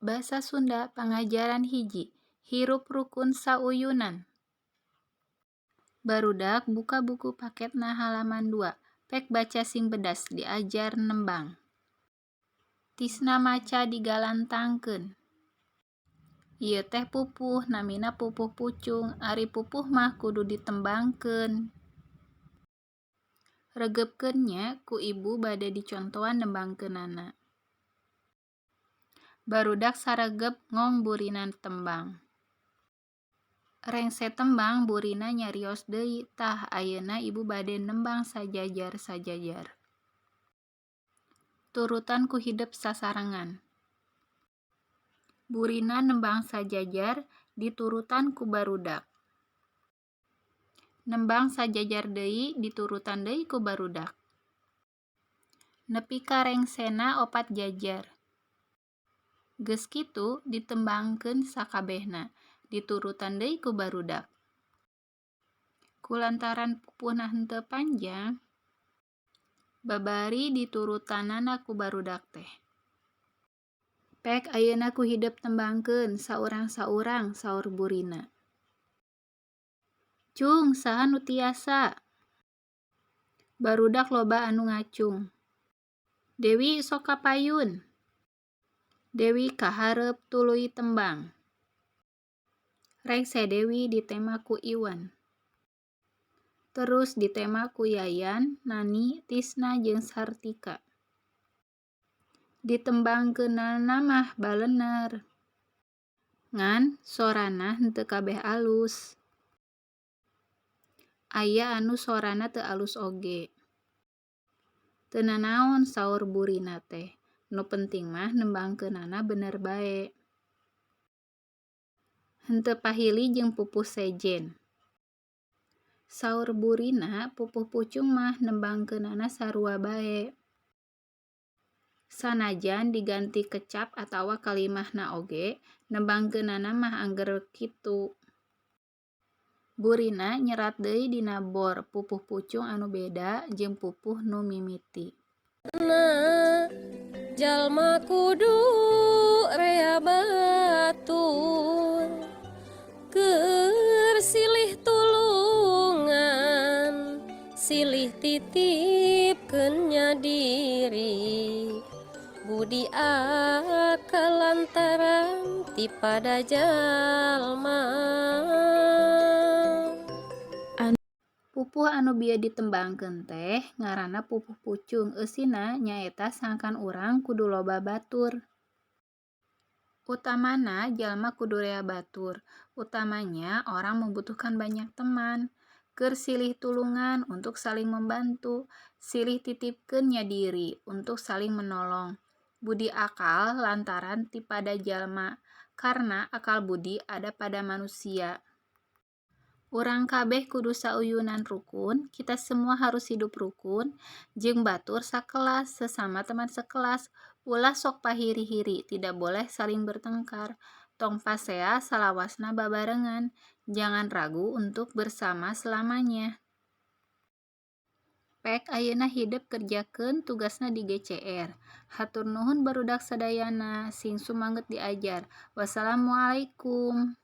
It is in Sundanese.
Basa Sunda pangajaran hiji, hirup rukun sauyunan. Barudak buka buku paketna halaman 2. Pek baca sing bedas diajar nembang. Tisna maca digalantangkeun. Ieu teh pupuh, namina pupuh pucung. Ari pupuh mah kudu ditembangkeun. Regepkeun nya ku ibu bade dicontoan nembangkeunana. Barudak saregep ngong burina tembang. Rengse tembang burina nyarios deui, tah ayeuna ibu bade nembang sajajar-sajajar. Turutan ku hidep sasarengan. Burina nembang sajajar diturutan ku barudak. Nembang sajajar deui diturutan deui ku barudak. Nepi ka rengsena 4 jajar. Geus kitu ditembangkeun sakabehna, diturutan deui ku barudak. Kulantaran pupuhna henteu panjang, babari diturutanana ku barudak teh. Pek ayeuna ku hidep tembangkeun saurang-saurang, saur burina. Cung, saha nu tiasa? Barudak loba anu ngacung. Dewi sok kapayun. Dewi kaharep tuluy tembang. Rengse Dewi ditema ku Iwan. Terus ditema ku Yayan, Nani, Tisna jeung Sartika. Ditembangkeunana mah balener. Ngan sorana henteu kabeh alus. Aya anu sorana teu alus oge. Teu nanaon saur burina teh. Nu penting mah nembangkeunana bener bae. Henteu pahili jeung pupuh sejen. Saur burina pupuh pucung mah nembangkeunana sarua bae. Sanajan diganti kecap atawa kalimahna oge, nembangkeunana mah angger kitu. Burina nyerat deui dina bor pupuh pucung anu beda jeung pupuh nu mimiti. Jalma kudu rea batur keur silih tulungan, silih titipkeun nya diri. Budi akal lantaran ti pada jalma. Pupuh anu bieu ditembangkeun teh ngaranna pupuh pucung, eusina nyaeta sangkan urang kudu loba batur. Utamana jalma kudu rea batur. Utamanya orang membutuhkan banyak teman. Keur silih tulungan untuk saling membantu, silih titipkeun nya diri untuk saling menolong. Budi akal lantaran ti pada jalma, karena akal budi ada pada manusia. Urang kabeh kudu sauyunan rukun, kita semua harus hidup rukun, jeung batur sakelas, sesama teman sekelas, ulah sok pahiri-hiri, tidak boleh saling bertengkar, tong pasea salawasna babarengan, jangan ragu untuk bersama selamanya. Pek ayeuna hidep kerjakeun tugasna di GCR. Hatur nuhun barudak sadayana sing sumangget diajar. Wassalamualaikum.